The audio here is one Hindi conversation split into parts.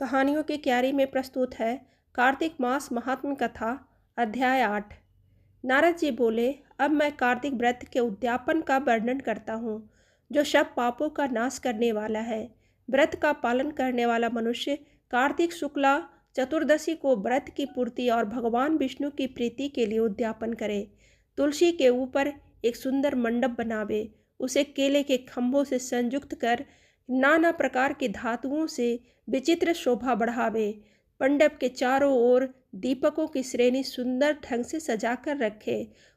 कहानियों की क्यारी में प्रस्तुत है कार्तिक मास महात्म्य कथा अध्याय 8। नारद जी बोले, अब मैं कार्तिक व्रत के उद्यापन का वर्णन करता हूँ, जो सब पापों का नाश करने वाला है। व्रत का पालन करने वाला मनुष्य कार्तिक शुक्ला चतुर्दशी को व्रत की पूर्ति और भगवान विष्णु की प्रीति के लिए उद्यापन करे। तुलसी के ऊपर एक सुंदर मंडप बनावे, उसे केले के खंभों से संयुक्त कर नाना प्रकार की धातुओं से विचित्र शोभा बढ़ावे। मंडप के चारों ओर दीपकों की श्रेणी सुंदर ढंग से सजाकर रखे।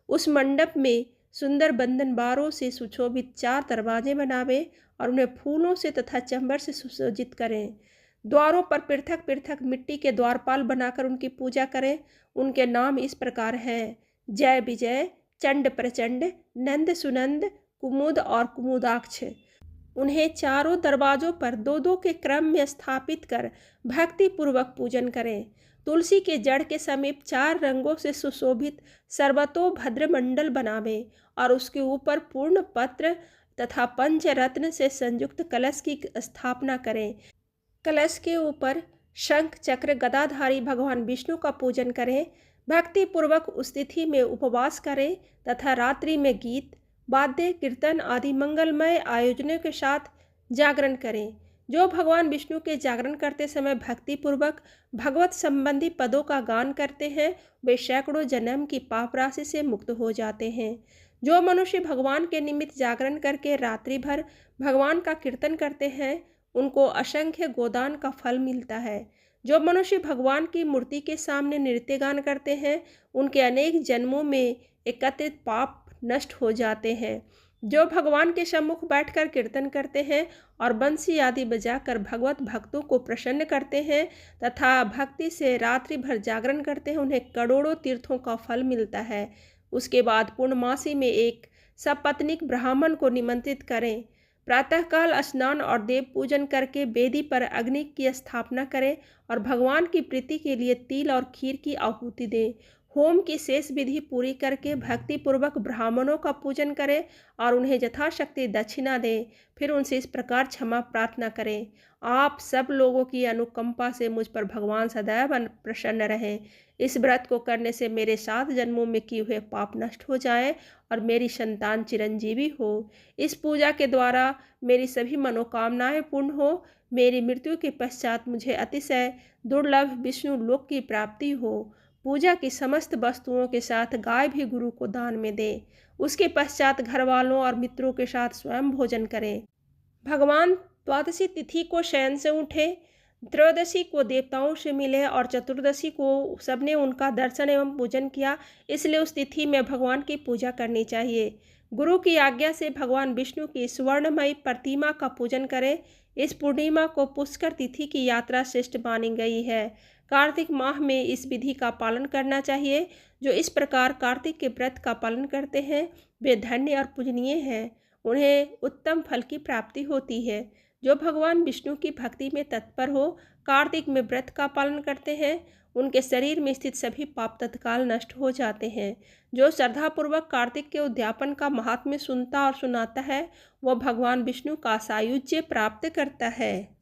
उस मंडप में सुंदर बंधनबारों से सुशोभित 4 दरवाजे बनावे और उन्हें फूलों से तथा चंबर से सुसज्जित करें। द्वारों पर पृथक पृथक मिट्टी के द्वारपाल बनाकर उनकी पूजा करें। उनके नाम इस प्रकार हैं: जय विजय, चंड प्रचंड, नंद सुनंद, कुमुद और कुमुदाक्ष। उन्हें चारों दरवाजों पर 2-2 के क्रम में स्थापित कर भक्ति पूर्वक पूजन करें। तुलसी के जड़ के समीप 4 रंगों से सुशोभित सर्वतोभद्र मंडल बनावें और उसके ऊपर पूर्ण पत्र तथा पंचरत्न से संयुक्त कलश की स्थापना करें। कलश के ऊपर शंख चक्र गदाधारी भगवान विष्णु का पूजन करें। भक्ति पूर्वक उस तिथि में उपवास करें तथा रात्रि में गीत, वाद्य, कीर्तन आदि मंगलमय आयोजनों के साथ जागरण करें। जो भगवान विष्णु के जागरण करते समय भक्ति पूर्वक भगवत संबंधी पदों का गान करते हैं, वे सैकड़ों जन्म की पाप राशि से मुक्त हो जाते हैं। जो मनुष्य भगवान के निमित्त जागरण करके रात्रि भर भगवान का कीर्तन करते हैं, उनको असंख्य गोदान का फल मिलता है। जो मनुष्य भगवान की मूर्ति के सामने नृत्य गान करते हैं, उनके अनेक जन्मों में एकत्रित पाप नष्ट हो जाते हैं। जो भगवान के सम्मुख बैठकर कीर्तन करते हैं और बंसी आदि बजाकर भगवत भक्तों को प्रसन्न करते हैं तथा भक्ति से रात्रि भर जागरण करते हैं, उन्हें करोड़ों तीर्थों का फल मिलता है। उसके बाद पूर्णमासी में एक सपत्नीक ब्राह्मण को निमंत्रित करें। प्रातःकाल स्नान और देव पूजन करके वेदी पर अग्नि की स्थापना करें और भगवान की प्रीति के लिए तिल और खीर की आहुति दें। होम की शेष विधि पूरी करके भक्ति पूर्वक ब्राह्मणों का पूजन करें और उन्हें यथाशक्ति दक्षिणा दें। फिर उनसे इस प्रकार क्षमा प्रार्थना करें: आप सब लोगों की अनुकंपा से मुझ पर भगवान सदैव प्रसन्न रहें। इस व्रत को करने से मेरे 7 जन्मों में किए हुए पाप नष्ट हो जाएं और मेरी संतान चिरंजीवी हो। इस पूजा के द्वारा मेरी सभी मनोकामनाएं पूर्ण हो। मेरी मृत्यु के पश्चात मुझे अतिशय दुर्लभ विष्णु लोक की प्राप्ति हो। पूजा की समस्त वस्तुओं के साथ गाय भी गुरु को दान में दें। उसके पश्चात घर वालों और मित्रों के साथ स्वयं भोजन करें। भगवान द्वादशी तिथि को शयन से उठे, त्रयोदशी को देवताओं से मिले और चतुर्दशी को सबने उनका दर्शन एवं पूजन किया। इसलिए उस तिथि में भगवान की पूजा करनी चाहिए। गुरु की आज्ञा से भगवान विष्णु की स्वर्णमयी प्रतिमा का पूजन करें। इस पूर्णिमा को पुष्कर तिथि की यात्रा श्रेष्ठ मानी गई है। कार्तिक माह में इस विधि का पालन करना चाहिए। जो इस प्रकार कार्तिक के व्रत का पालन करते हैं, वे धन्य और पूजनीय हैं। उन्हें उत्तम फल की प्राप्ति होती है। जो भगवान विष्णु की भक्ति में तत्पर हो, कार्तिक में व्रत का पालन करते हैं, उनके शरीर में स्थित सभी पाप तत्काल नष्ट हो जाते हैं। जो श्रद्धापूर्वक कार्तिक के उद्यापन का महात्म्य सुनता और सुनाता है, वह भगवान विष्णु का सायुज्य प्राप्त करता है।